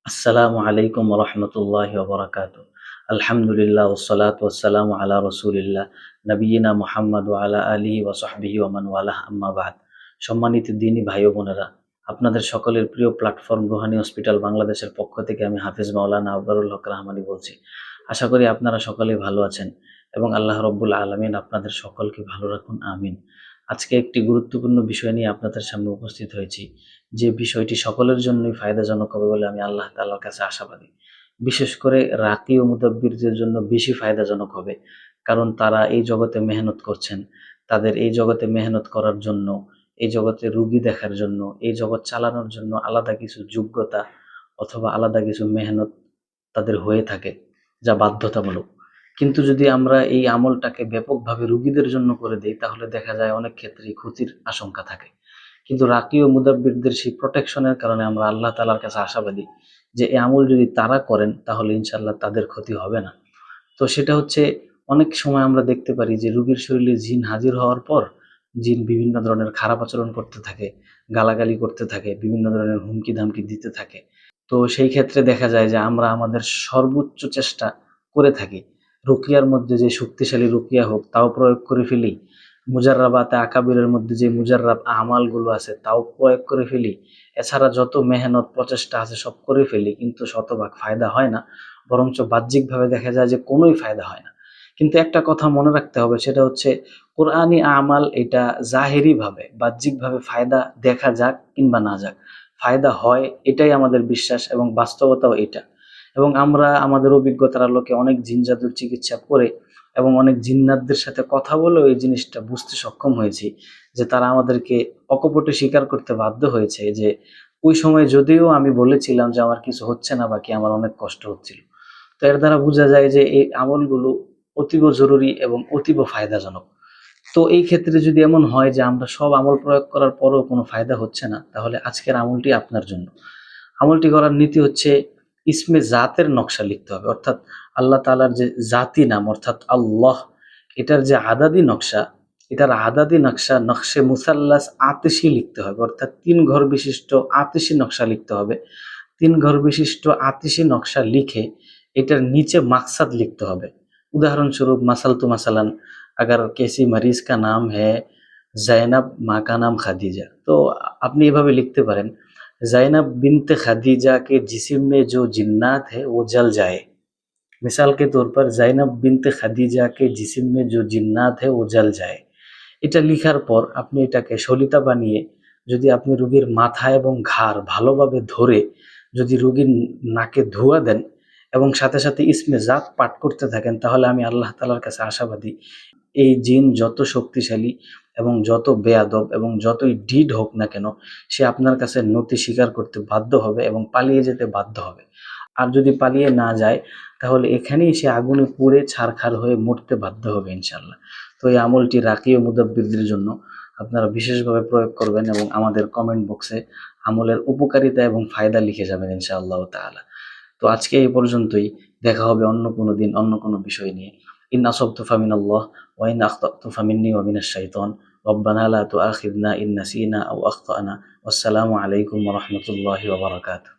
আসসালামু আলাইকুম রহমতুল্লাহি ওয়া বারাকাতুহু। আলহামদুলিল্লাহ ওয়াসসালাতু ওয়াসসালামু আলা রাসূলিল্লাহ নবিয়িনা মুহাম্মদ ওয়া আলা আলিহি ওয়া সাহবিহি ওয়া মান ওয়ালাহ, আম্মা বাদ। সম্মানিত দিনী ভাই ও বোনেরা, আপনাদের সকলের প্রিয় প্ল্যাটফর্ম রুহানি হসপিটাল বাংলাদেশের পক্ষ থেকে আমি হাফিজ মাওলানা আবরারুল হক রাহমানী বলছি। আশা করি আপনারা সকলেই ভালো আছেন এবং আল্লাহ রব্বুল আলামিন আপনাদের সকলকে ভালো রাখুন, আমিন। আজকে একটি গুরুত্বপূর্ণ বিষয় নিয়ে আপনাদের সামনে উপস্থিত হয়েছি, যে বিষয়টি সকলের জন্যই ফায়দাজনক হবে বলে আমি আল্লাহ তাআলার কাছে আশাবাদী। বিশেষ করে রাকি ও মুদাব্বিরদের জন্য বেশি ফায়দাজনক হবে, কারণ তারা এই জগতে মেহনত করছেন। তাদের এই জগতে মেহনত করার জন্য, এই জগতে রুগী দেখার জন্য, এই জগৎ চালানোর জন্য আলাদা কিছু যোগ্যতা অথবা আলাদা কিছু মেহনত তাদের হয়ে থাকে, যা বাধ্যতামূলক। কিন্তু যদি আমরা এই আমলটাকে ব্যাপকভাবে রুগীদের জন্য করে দেই, তাহলে দেখা যায় অনেক ক্ষেত্রেই ক্ষতির আশঙ্কা থাকে। কিন্তু রাকি ও মুদাব্বিরদের সেই প্রোটেকশনের কারণে আমরা আল্লাহ তাআলার কাছে আশাবাদী যে এই আমল যদি তারা করেন তাহলে ইনশাআল্লাহ তাদের ক্ষতি হবে না। তো সেটা হচ্ছে, অনেক সময় আমরা দেখতে পারি যে রোগীর শরীরে জিন হাজির হওয়ার পর জিন বিভিন্ন ধরনের খারাপ আচরণ করতে থাকে, গালাগালি করতে থাকে, বিভিন্ন ধরনের হুমকি ধামকি দিতে থাকে। তো সেই ক্ষেত্রে দেখা যায় যে আমরা আমাদের সর্বোচ্চ চেষ্টা করে থাকি, রুকিয়ার মধ্যে যে শক্তিশালী রুকিয়া হোক তাও প্রয়োগ করে ফেলি, মুজাররাবাতে আকাবিরের মধ্যে যে মুজাররাব আমালগুলো আছে তাও প্রয়োগ করে ফেলি, এছাড়া যত মেহনত প্রচেষ্টা আছে সব করে ফেলি, কিন্তু শতভাগ ফায়দা হয় না। বরঞ্চ বাহ্যিকভাবে দেখা যায় যে কোনোই ফায়দা হয় না। কিন্তু একটা কথা মনে রাখতে হবে, সেটা হচ্ছে কোরআনি আমাল এটা জাহেরি ভাবে বাহ্যিকভাবে ফায়দা দেখা যাক কিংবা না যাক, ফায়দা হয় এটাই আমাদের বিশ্বাস এবং বাস্তবতাও এটা। এবং আমরা আমাদের অভিজ্ঞতার আলোকে অনেক জিন জাদুর চিকিৎসা করে এবং অনেক জিন্নাতদের সাথে কথা বলেও এই জিনিসটা বুঝতে সক্ষম হয়েছি, যে তারা আমাদেরকে অকপটে স্বীকার করতে বাধ্য হয়েছে যে ওই সময় যদিও আমি বলেছিলাম যে আমার কিছু হচ্ছে না বা কি আমার অনেক কষ্ট হচ্ছিল। তো এর দ্বারা বোঝা যায় যে এই আমলগুলো অতীব জরুরি এবং অতীব ফায়দাজনক। তো এই ক্ষেত্রে যদি এমন হয় যে আমরা সব আমল প্রয়োগ করার পরেও কোনো ফায়দা হচ্ছে না, তাহলে আজকের আমলটি আপনার জন্য। আমলটি করার নীতি হচ্ছে, ইসমে জাতের নকশা লিখতে হবে, অর্থাৎ আল্লাহ তাআলার যে জাতি নাম অর্থাৎ আল্লাহ, এটার যে আদাদি নকশা, এটার আদাদি নকশা নকশে মুসাল্লাস আতিশি লিখতে হবে, অর্থাৎ ৩ ঘর বিশিষ্ট আতিশি নকশা লিখতে হবে। ৩ ঘর বিশিষ্ট আতিশি নকশা লিখে এটার নিচে মাকসাদ লিখতে হবে। উদাহরণস্বরূপ মাসালতু মাসালান, अगर किसी मरीज का नाम है जैनब, माँ का नाम खादीजा, तो আপনি এভাবে লিখতে পারেন, जैनब बिन्त खादीजा के जिस्म में जो जिन्नात है वो जल जाए। मिसाल के तौर पर जैनब बिन्त खादीजा के जिस्म में जो जिन्नात है वो जल जाए। এটা লিখার পর আপনি এটাকে সলিতা বানিয়ে যদি আপনি রোগীর মাথা এবং ঘাড় ভালোভাবে ধরে যদি রোগীর নাকে ধোঁয়া দেন এবং সাথে সাথে ইসমে জাত পাঠ করতে থাকেন, তাহলে আমি আল্লাহ তাআলার কাছে আশাবাদী এই জিন যত শক্তিশালী এবং যত বেয়াদব এবং যতই ডিড হোক না কেন, সে আপনার কাছে নতি স্বীকার করতে বাধ্য হবে এবং পালিয়ে যেতে বাধ্য হবে। আর যদি পালিয়ে না যায়, তাহলে এখানেই সে আগুনে পুড়ে ছারখার হয়ে মরতে বাধ্য হবে ইনশাআল্লাহ। তো এই আমলটি রাকি ও মুদাব্বিরদের জন্য আপনারা বিশেষভাবে প্রয়োগ করবেন এবং আমাদের কমেন্ট বক্সে আমলের উপকারিতা এবং ফায়দা লিখে যাবেন ইনশাআল্লাহ তাআলা। তো আজকে এই পর্যন্তই, দেখা হবে অন্য কোনো দিন অন্য কোনো বিষয় নিয়ে। ইন আসাবতু ফামিনাল্লাহ ওয়া ইন আখতাতু ফামিন্নী ওয়া মিনাশ শাইতান। রব্বানা লা তুআখিযনা ইন নাসিনা আও আখতানা। ওয়াসসালামু আলাইকুম ওয়া রাহমাতুল্লাহি ওয়া বারাকাতুহু।